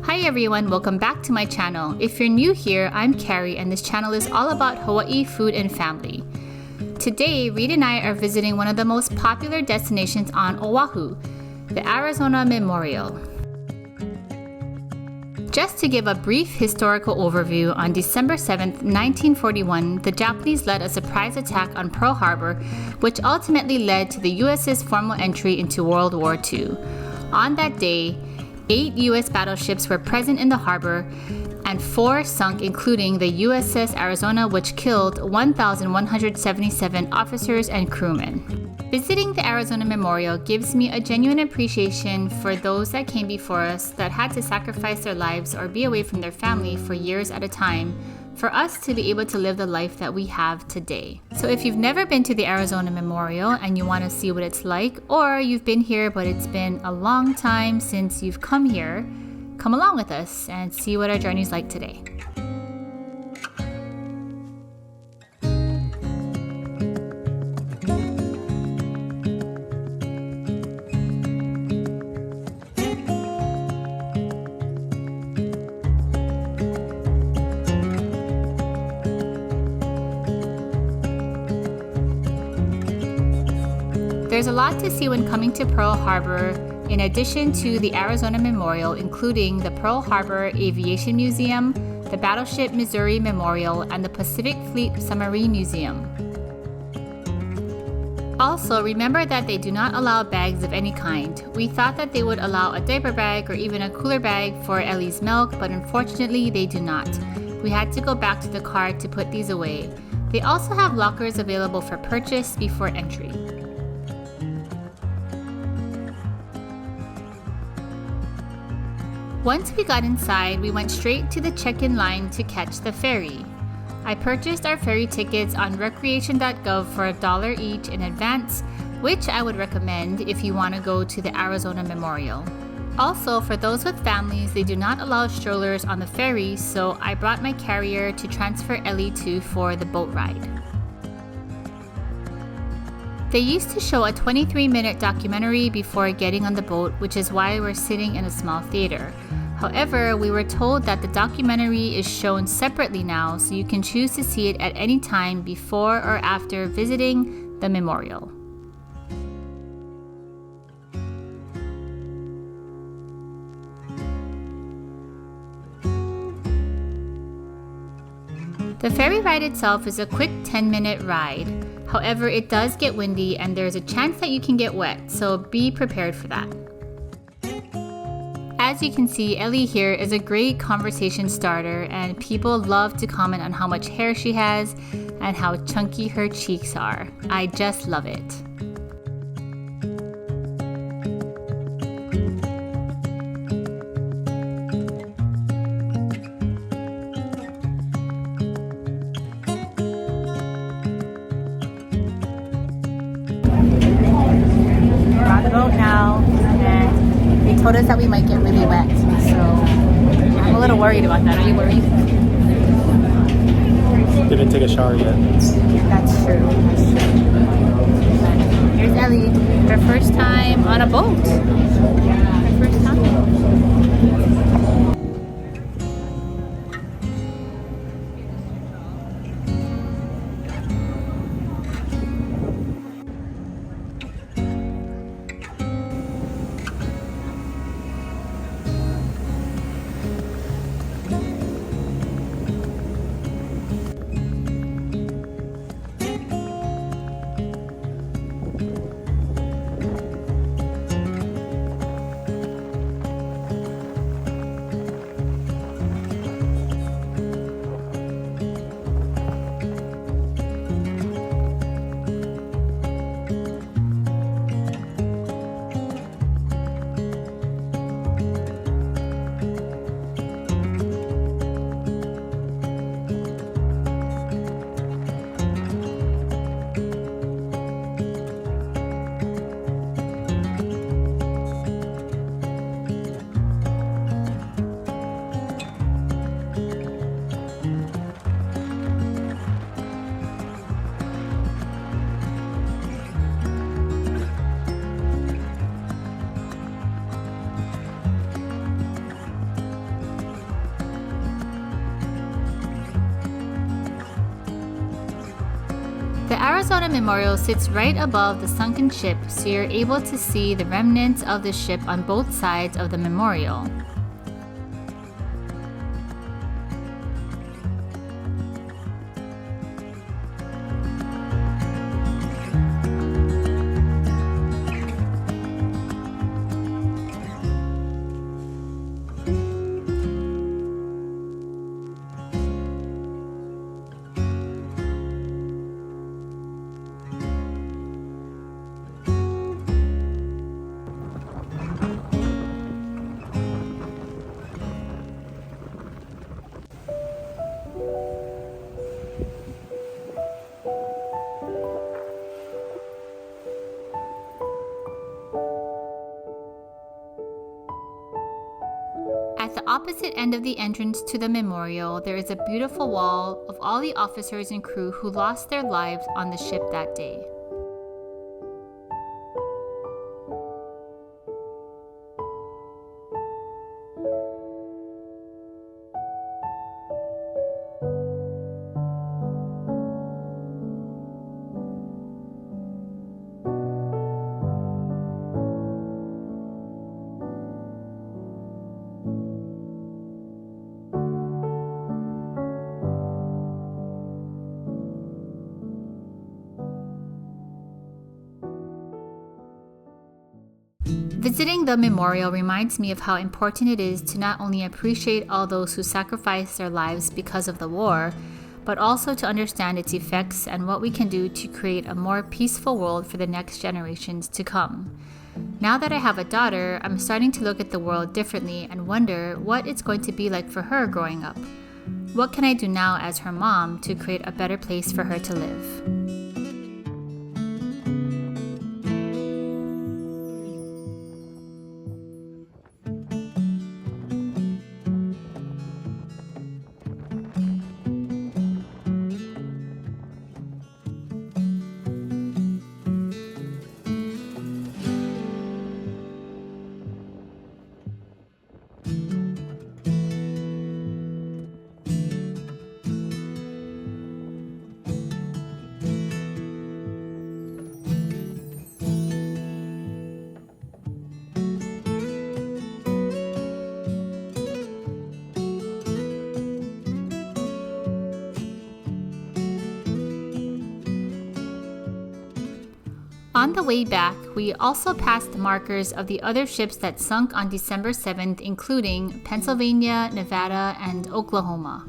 Hi everyone, welcome back to my channel. If you're new here, I'm Carrie and this channel is all about Hawaii food and family. Today, Reid and I are visiting one of the most popular destinations on Oahu, the Arizona Memorial. Just to give a brief historical overview, on December 7th, 1941, the Japanese led a surprise attack on Pearl Harbor, which ultimately led to the USS's formal entry into World War II. On that day, 8 U.S. battleships were present in the harbor, and 4 sunk, including the USS Arizona, which killed 1,177 officers and crewmen. Visiting the Arizona Memorial gives me a genuine appreciation for those that came before us that had to sacrifice their lives or be away from their family for years at a time for us to be able to live the life that we have today. So if you've never been to the Arizona Memorial and you want to see what it's like, or you've been here but it's been a long time since you've come here, come along with us and see what our journey's like today. There's a lot to see when coming to Pearl Harbor, in addition to the Arizona Memorial, including the Pearl Harbor Aviation Museum, the Battleship Missouri Memorial, and the Pacific Fleet Submarine Museum. Also, remember that they do not allow bags of any kind. We thought that they would allow a diaper bag or even a cooler bag for Ellie's milk, but unfortunately they do not. We had to go back to the car to put these away. They also have lockers available for purchase before entry. Once we got inside, we went straight to the check-in line to catch the ferry. I purchased our ferry tickets on recreation.gov for $1 each in advance, which I would recommend if you want to go to the Arizona Memorial. Also, for those with families, they do not allow strollers on the ferry, so I brought my carrier to transfer Ellie to for the boat ride. They used to show a 23-minute documentary before getting on the boat, which is why we're sitting in a small theater. However, we were told that the documentary is shown separately now, so you can choose to see it at any time before or after visiting the memorial. The ferry ride itself is a quick 10-minute ride. However, it does get windy and there's a chance that you can get wet, so be prepared for that. As you can see, Ellie here is a great conversation starter and people love to comment on how much hair she has and how chunky her cheeks are. I just love it. We're on the boat now, and they told us that we might get really wet, so I'm a little worried about that. Are you worried? Didn't take a shower yet. That's true. Here's Ellie, her first time on a boat. Her first time. Arizona Memorial sits right above the sunken ship, so you're able to see the remnants of the ship on both sides of the memorial. At the opposite end of the entrance to the memorial, there is a beautiful wall of all the officers and crew who lost their lives on the ship that day. Visiting the memorial reminds me of how important it is to not only appreciate all those who sacrificed their lives because of the war, but also to understand its effects and what we can do to create a more peaceful world for the next generations to come. Now that I have a daughter, I'm starting to look at the world differently and wonder what it's going to be like for her growing up. What can I do now as her mom to create a better place for her to live? On the way back, we also passed the markers of the other ships that sunk on December 7th, including Pennsylvania, Nevada, and Oklahoma.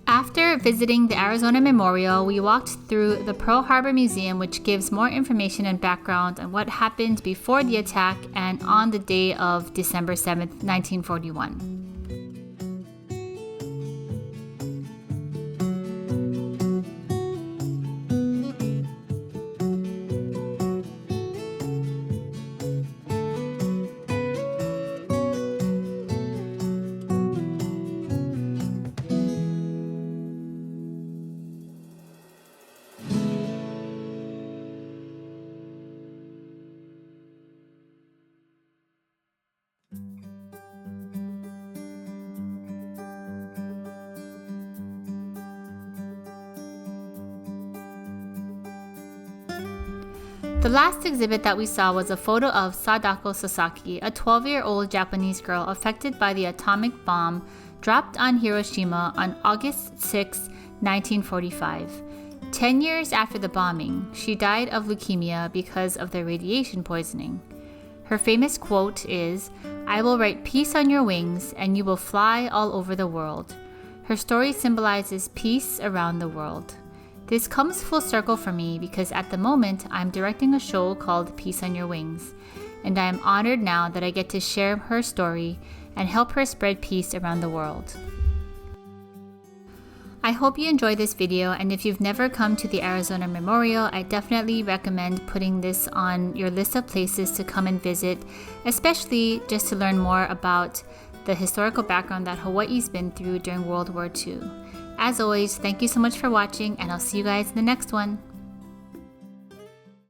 After visiting the Arizona Memorial, we walked through the Pearl Harbor Museum, which gives more information and background on what happened before the attack and on the day of December 7th, 1941. The last exhibit that we saw was a photo of Sadako Sasaki, a 12-year-old Japanese girl affected by the atomic bomb dropped on Hiroshima on August 6, 1945. 10 years after the bombing, she died of leukemia because of the radiation poisoning. Her famous quote is, "I will write peace on your wings and you will fly all over the world." Her story symbolizes peace around the world. This comes full circle for me because at the moment I'm directing a show called Peace on Your Wings, and I am honored now that I get to share her story and help her spread peace around the world. I hope you enjoyed this video, and if you've never come to the Arizona Memorial, I definitely recommend putting this on your list of places to come and visit, especially just to learn more about the historical background that Hawaii's been through during World War II. As always, thank you so much for watching, and I'll see you guys in the next one.